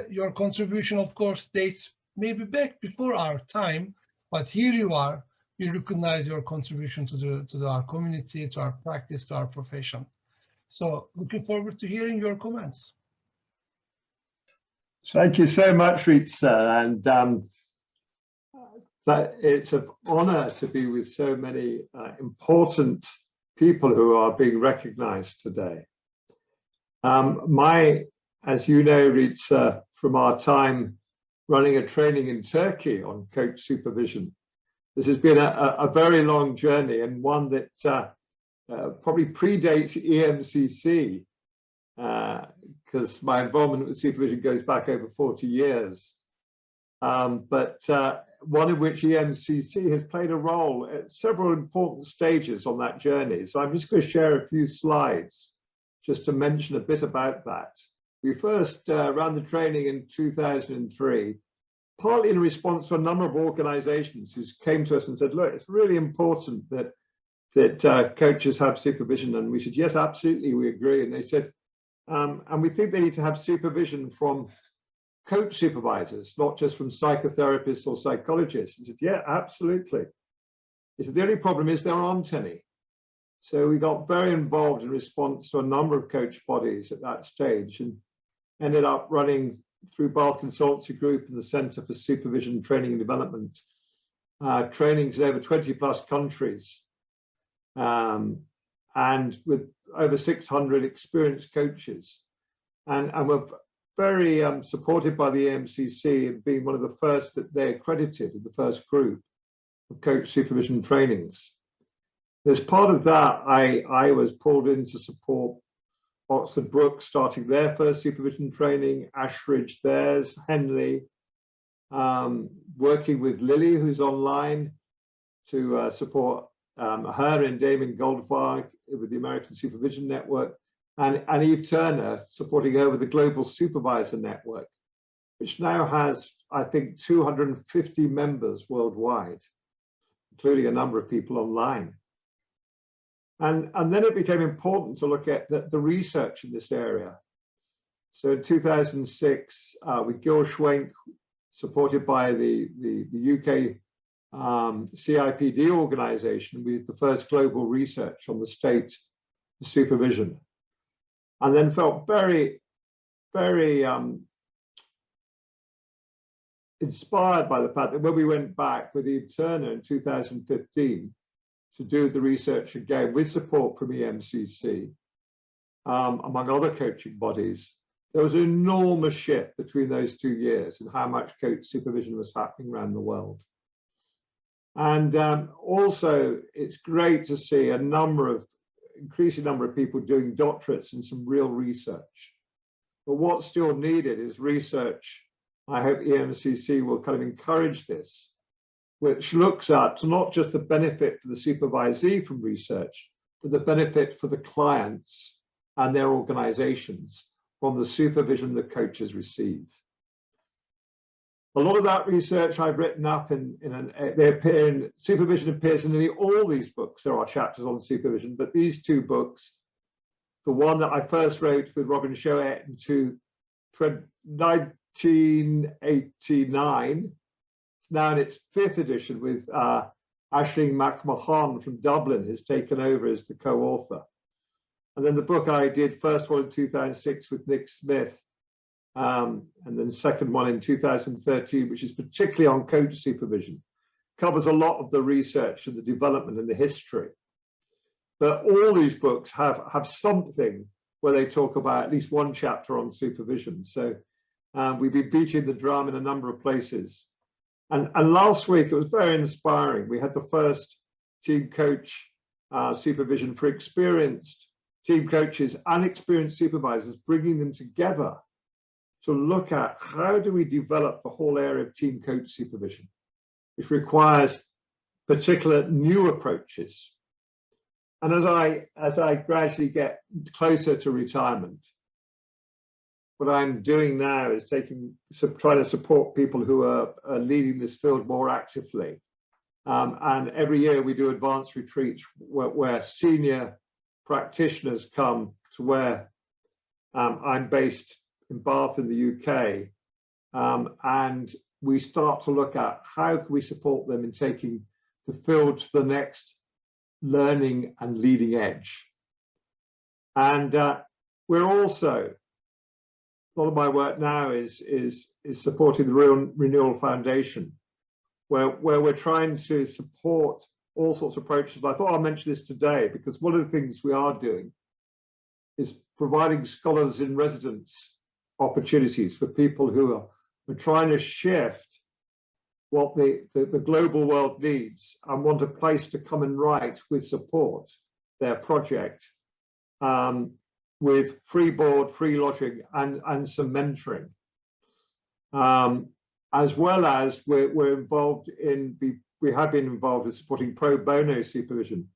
Your contribution, of course, dates maybe back before our time, but here you are. We recognize your contribution to our community, to our practice, to our profession. So looking forward to hearing your comments. Thank you so much, Ritsa, and it's an honor to be with so many important people who are being recognized today. As you know, Ritsa, from our time running a training in Turkey on coach supervision, this has been a very long journey, and one that probably predates EMCC, because my involvement with supervision goes back over 40 years. But one in which EMCC has played a role at several important stages on that journey. So I'm just going to share a few slides just to mention a bit about that. We first ran the training in 2003, partly in response to a number of organizations who came to us and said, look, it's really important that coaches have supervision. And we said, yes, absolutely, we agree. And they said, and we think they need to have supervision from coach supervisors, not just from psychotherapists or psychologists. He said, yeah, absolutely. He said, the only problem is there aren't any. So we got very involved in response to a number of coach bodies at that stage, and ended up running through Bath Consultancy Group and the Centre for Supervision, Training and Development, trainings in over 20 plus countries, and with over 600 experienced coaches. And we're very supported by the EMCC in being one of the first that they accredited in the first group of coach supervision trainings. As part of that, I was pulled in to support Oxford Brookes starting their first supervision training, Ashridge theirs, Henley, working with Lily, who's online, to support her and Damon Goldfarb with the American Supervision Network, and Eve Turner supporting her with the Global Supervisor Network, which now has, I think, 250 members worldwide, including a number of people online. And then it became important to look at the research in this area. So in 2006, with Gil Schwenk, supported by the UK CIPD organization, we did the first global research on the state of supervision. And then felt very, very inspired by the fact that when we went back with Eve Turner in 2015, to do the research again with support from EMCC, among other coaching bodies, there was an enormous shift between those 2 years in how much coach supervision was happening around the world. And also, it's great to see increasing number of people doing doctorates and some real research. But what's still needed is research. I hope EMCC will kind of encourage this, which looks at not just the benefit for the supervisee from research, but the benefit for the clients and their organizations from the supervision the coaches receive. A lot of that research I've written up supervision appears in nearly all these books. There are chapters on supervision, but these two books, the one that I first wrote with Robin Choet in 1989, it's now in its 5th edition with Aisling McMahon from Dublin has taken over as the co-author. And then the book I did, first one in 2006 with Nick Smith, and then the second one in 2013, which is particularly on coach supervision, covers a lot of the research and the development and the history. But all these books have something where they talk about at least one chapter on supervision. So we've been beating the drum in a number of places. And last week, it was very inspiring. We had the first team coach supervision for experienced team coaches and experienced supervisors, bringing them together to look at how do we develop the whole area of team coach supervision, which requires particular new approaches. And as I gradually get closer to retirement, what I'm doing now is trying to support people who are leading this field more actively. And every year we do advanced retreats where senior practitioners come to where I'm based in Bath in the UK, and we start to look at how can we support them in taking the field to the next learning and leading edge. And we're also, a lot of my work now is supporting the Renewal Foundation, where we're trying to support all sorts of approaches. I thought I'll mention this today because one of the things we are doing is providing scholars in residence opportunities for people who are trying to shift what the global world needs and want a place to come and write with support their project, with free board, free lodging, and some mentoring. As well as we have been involved in supporting pro bono supervision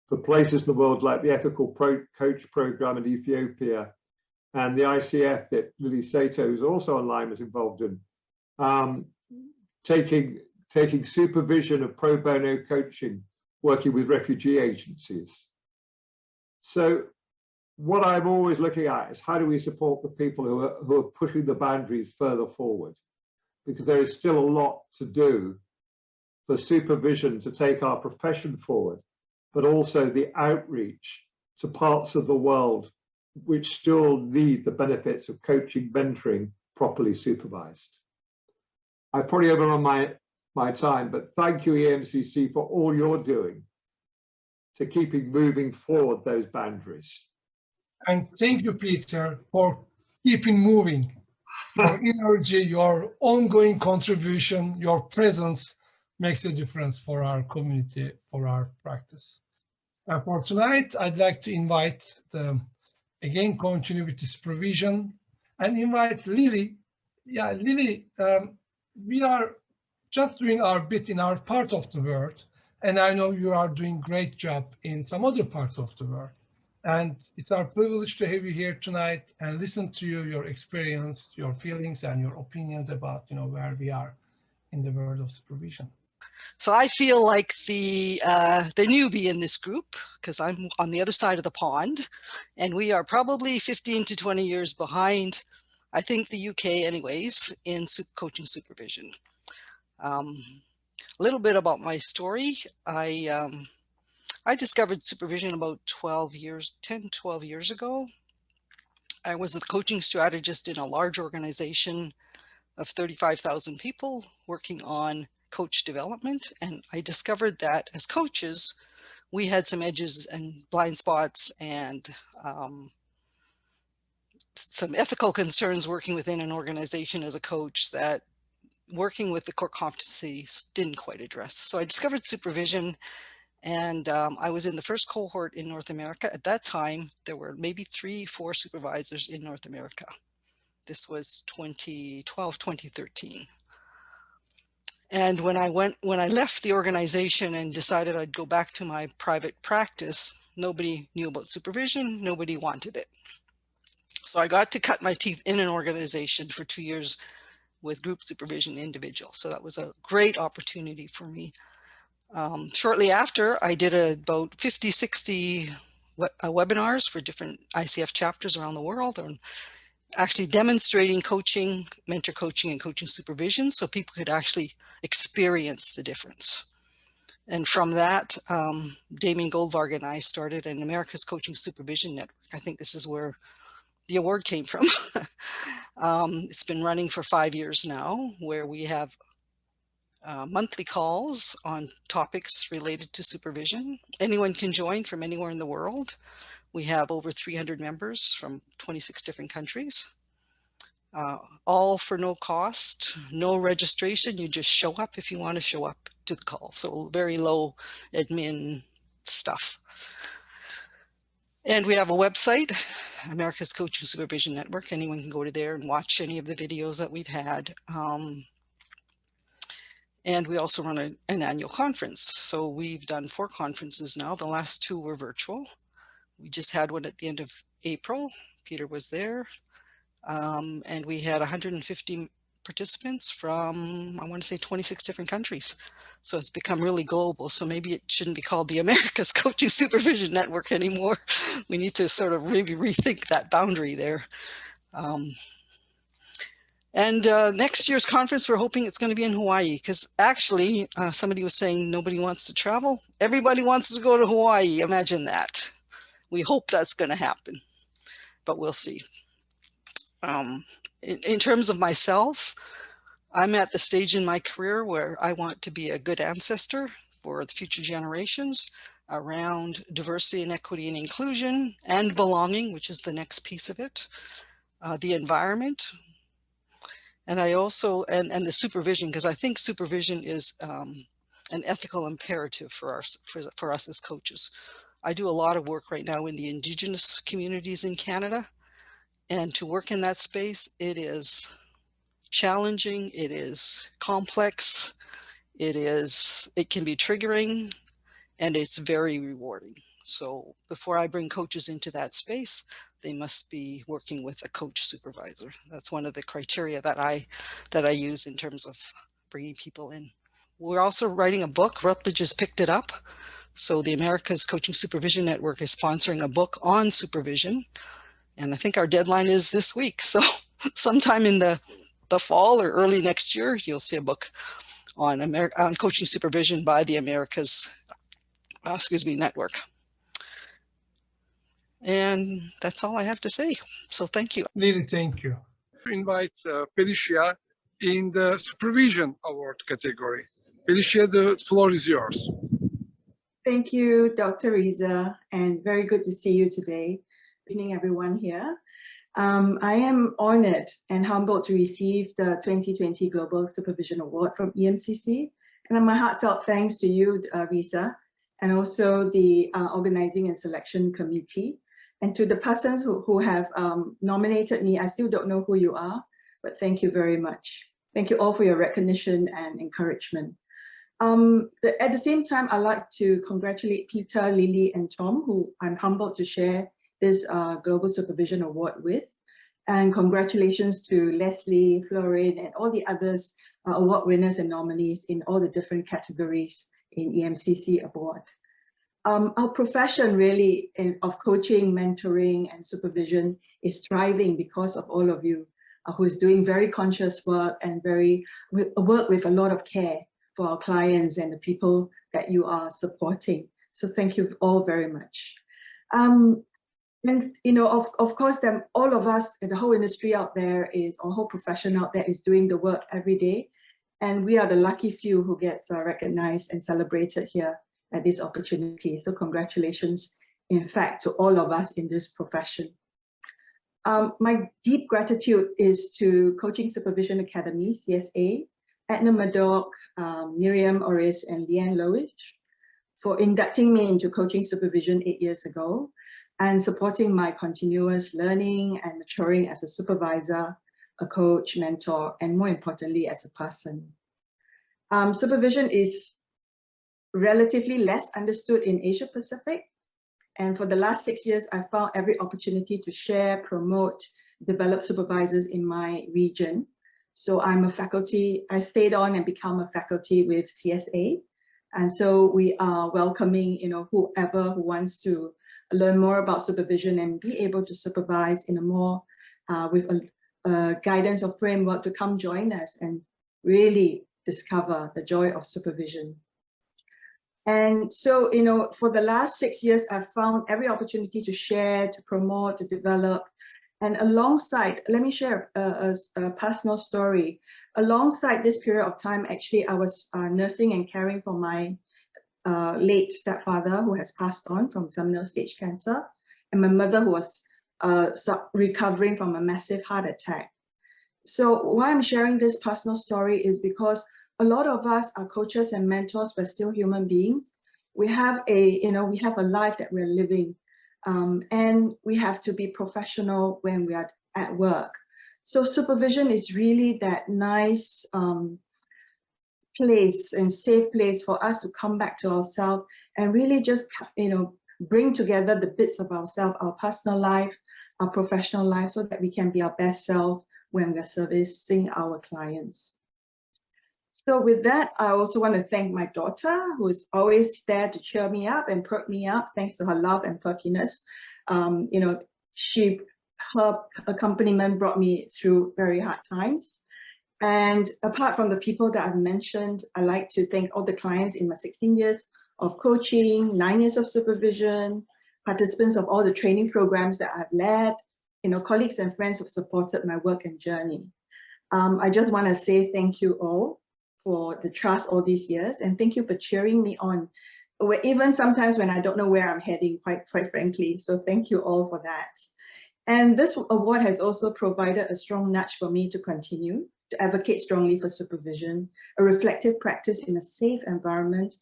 for places in the world like the Ethical Coach Program in Ethiopia, and the ICF that Lily Sato, who's also online, was involved in, taking supervision of pro bono coaching, working with refugee agencies. So what I'm always looking at is how do we support the people who are pushing the boundaries further forward? Because there is still a lot to do for supervision to take our profession forward, but also the outreach to parts of the world which still need the benefits of coaching, mentoring, properly supervised. I probably overrun my time, but thank you, EMCC, for all you're doing to keeping moving forward those boundaries. And thank you, Peter, for keeping moving. Your energy, your ongoing contribution, your presence makes a difference for our community, for our practice. And for tonight, I'd like to invite again, continue with this provision and invite Lily. Yeah, Lily, we are just doing our bit in our part of the world, and I know you are doing great job in some other parts of the world. And it's our privilege to have you here tonight and listen to you, your experience, your feelings, and your opinions about where we are in the world of supervision. So I feel like the newbie in this group because I'm on the other side of the pond, and we are probably 15 to 20 years behind, I think, the UK anyways, in coaching supervision. A little bit about my story. I discovered supervision about 10, 12 years ago. I was a coaching strategist in a large organization of 35,000 people working on coach development. And I discovered that as coaches, we had some edges and blind spots and some ethical concerns working within an organization as a coach that working with the core competencies didn't quite address. So I discovered supervision, and I was in the first cohort in North America. At that time, there were maybe 3-4 supervisors in North America. This was 2012, 2013. And when I left the organization and decided I'd go back to my private practice, nobody knew about supervision, nobody wanted it. So I got to cut my teeth in an organization for 2 years with group supervision individual. So that was a great opportunity for me. Shortly after, I did about 50, 60 webinars for different ICF chapters around the world, and actually demonstrating coaching, mentor coaching, and coaching supervision so people could actually experience the difference. And from that, Damien Goldvarg and I started an America's Coaching Supervision Network. I think this is where the award came from. It's been running for 5 years now, where we have monthly calls on topics related to supervision. Anyone can join from anywhere in the world. We have over 300 members from 26 different countries, all for no cost, no registration. You just show up if you want to show up to the call. So very low admin stuff. And we have a website, America's Coaching Supervision Network. Anyone can go to there and watch any of the videos that we've had. And we also run an annual conference. So we've done 4 conferences now. The last 2 were virtual. We just had one at the end of April. Peter was there. And we had 150 participants from, I want to say 26 different countries. So it's become really global. So maybe it shouldn't be called the America's Coaching Supervision Network anymore. We need to sort of maybe rethink that boundary there. Next year's conference, we're hoping it's going to be in Hawaii, because actually somebody was saying nobody wants to travel. Everybody wants to go to Hawaii. Imagine that. We hope that's going to happen, but we'll see. In terms of myself, I'm at the stage in my career where I want to be a good ancestor for the future generations around diversity and equity and inclusion and belonging, which is the next piece of it, the environment. And I also, and the supervision, because I think supervision is an ethical imperative for us as coaches. I do a lot of work right now in the Indigenous communities in Canada, and to work in that space, it is challenging, it is complex, it can be triggering, and it's very rewarding. So before I bring coaches into that space, they must be working with a coach supervisor. That's one of the criteria that I use in terms of bringing people in. We're also writing a book. Rutledge has picked it up. So the America's Coaching Supervision Network is sponsoring a book on supervision. And I think our deadline is this week. So sometime in the fall or early next year, you'll see a book on coaching supervision by the America's Network. And that's all I have to say. So thank you. Lily, thank you. Invite Felicia in the supervision award category. Felicia, the floor is yours. Thank you, Dr. Riza, and very good to see you today. Good evening, everyone here. I am honored and humbled to receive the 2020 Global Supervision Award from EMCC. And my heartfelt thanks to you, Riza, and also the Organizing and Selection Committee. And to the persons who have nominated me. I still don't know who you are, but thank you very much. Thank you all for your recognition and encouragement. At the same time, I'd like to congratulate Peter, Lily, and Tom, who I'm humbled to share this Global Supervision Award with. And congratulations to Leslie, Florin, and all the others award winners and nominees in all the different categories in EMCC Award. Our profession really of coaching, mentoring, and supervision is thriving because of all of you who is doing very conscious work and work with a lot of care for our clients and the people that you are supporting. So thank you all very much. And you know, of course, all of us, the whole industry out there our whole profession out there is doing the work every day. And we are the lucky few who gets recognized and celebrated here at this opportunity. So congratulations, in fact, to all of us in this profession. My deep gratitude is to Coaching Supervision Academy, CSA, Edna Murdoch, Miriam Oris, and Leanne Lowish for inducting me into coaching supervision 8 years ago and supporting my continuous learning and maturing as a supervisor, a coach, mentor, and more importantly, as a person. Supervision is relatively less understood in Asia Pacific. And for the last 6 years, I found every opportunity to share, promote, develop supervisors in my region. So I'm a faculty, I stayed on and become a faculty with CSA. And so we are welcoming, whoever who wants to learn more about supervision and be able to supervise in a more, with a guidance or framework to come join us and really discover the joy of supervision. And so, for the last 6 years, I've found every opportunity to share, to promote, to develop. And alongside, let me share a personal story. Alongside this period of time, actually, I was nursing and caring for my late stepfather who has passed on from terminal stage cancer, and my mother who was recovering from a massive heart attack. So why I'm sharing this personal story is because a lot of us are coaches and mentors, we're still human beings. We have a life that we're living, and we have to be professional when we are at work. So supervision is really that nice place and safe place for us to come back to ourselves and really just, bring together the bits of ourselves, our personal life, our professional life, so that we can be our best self when we're servicing our clients. So with that, I also want to thank my daughter, who is always there to cheer me up and perk me up, thanks to her love and perkiness. Her accompaniment brought me through very hard times. And apart from the people that I've mentioned, I like to thank all the clients in my 16 years of coaching, 9 years of supervision, participants of all the training programs that I've led, colleagues and friends who've supported my work and journey. I just want to say thank you all for the trust all these years, and thank you for cheering me on, even sometimes when I don't know where I'm heading, quite frankly. So thank you all for that. And this award has also provided a strong nudge for me to continue to advocate strongly for supervision, a reflective practice in a safe environment,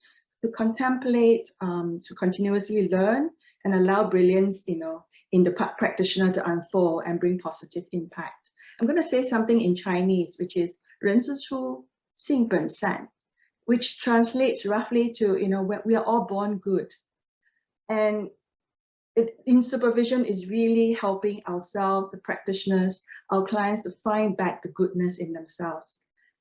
to contemplate, to continuously learn and allow brilliance, in the practitioner to unfold and bring positive impact. I'm going to say something in Chinese, which is 人之初性本善, which translates roughly to, we are all born good. And in supervision is really helping ourselves, the practitioners, our clients, to find back the goodness in themselves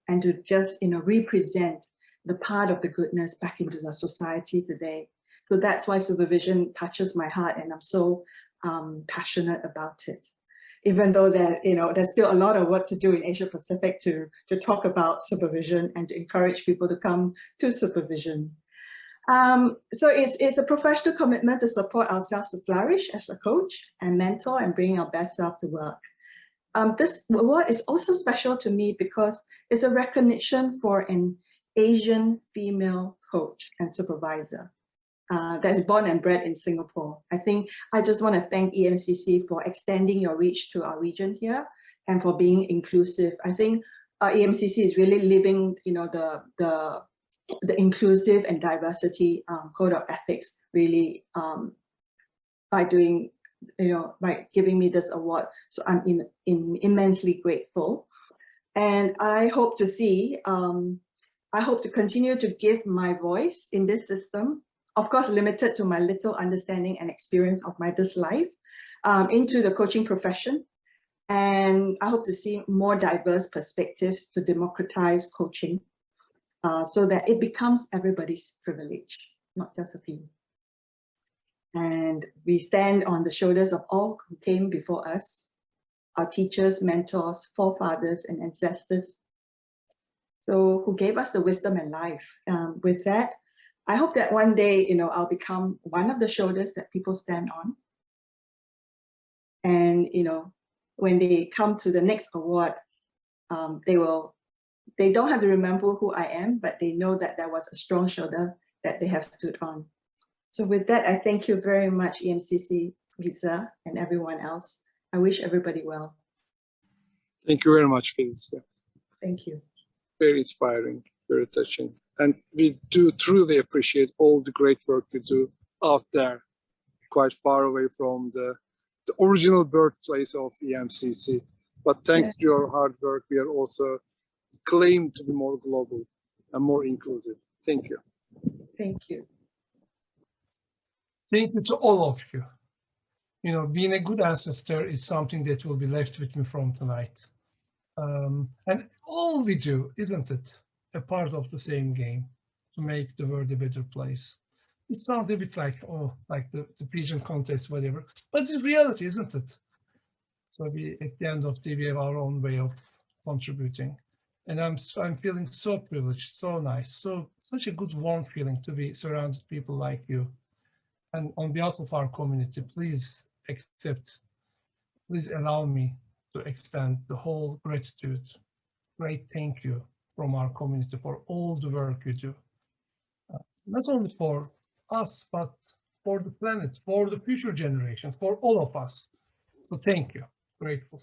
and to just, represent the part of the goodness back into the society today. So that's why supervision touches my heart, and I'm so passionate about it. Even though there's still a lot of work to do in Asia Pacific to talk about supervision and to encourage people to come to supervision. So it's a professional commitment to support ourselves to flourish as a coach and mentor and bring our best self to work. This award is also special to me because it's a recognition for an Asian female coach and supervisor that's born and bred in Singapore. I think I just want to thank EMCC for extending your reach to our region here and for being inclusive. I think EMCC is really living, the inclusive and diversity code of ethics really by doing, by giving me this award. So I'm immensely grateful. And I hope to see, I hope to continue to give my voice in this system, of course, limited to my little understanding and experience of this life, into the coaching profession. And I hope to see more diverse perspectives to democratize coaching so that it becomes everybody's privilege, not just a few. And we stand on the shoulders of all who came before us, our teachers, mentors, forefathers, and ancestors, so who gave us the wisdom and life. With that, I hope that one day, I'll become one of the shoulders that people stand on. And, when they come to the next award, they don't have to remember who I am, but they know that there was a strong shoulder that they have stood on. So with that, I thank you very much, EMCC, Lisa, and everyone else. I wish everybody well. Thank you very much, Felicia. Thank you. very inspiring, very touching. And we do truly appreciate all the great work you do out there, quite far away from the original birthplace of EMCC. But thanks to your hard work, we are also claimed to be more global and more inclusive. Thank you. Thank you. Thank you to all of you. You know, being a good ancestor is something that will be left with me from tonight. And all we do, isn't it, a part of the same game to make the world a better place. It sounds a bit like, oh, like the pigeon contest, whatever, but it's reality, isn't it? So we, at the end of the day, we have our own way of contributing. And I'm feeling so privileged, so nice, such a good, warm feeling to be surrounded with people like you. And on behalf of our community, please allow me to extend the whole gratitude, great thank you from our community for all the work you do. Not only for us, but for the planet, for the future generations, for all of us. So thank you, grateful.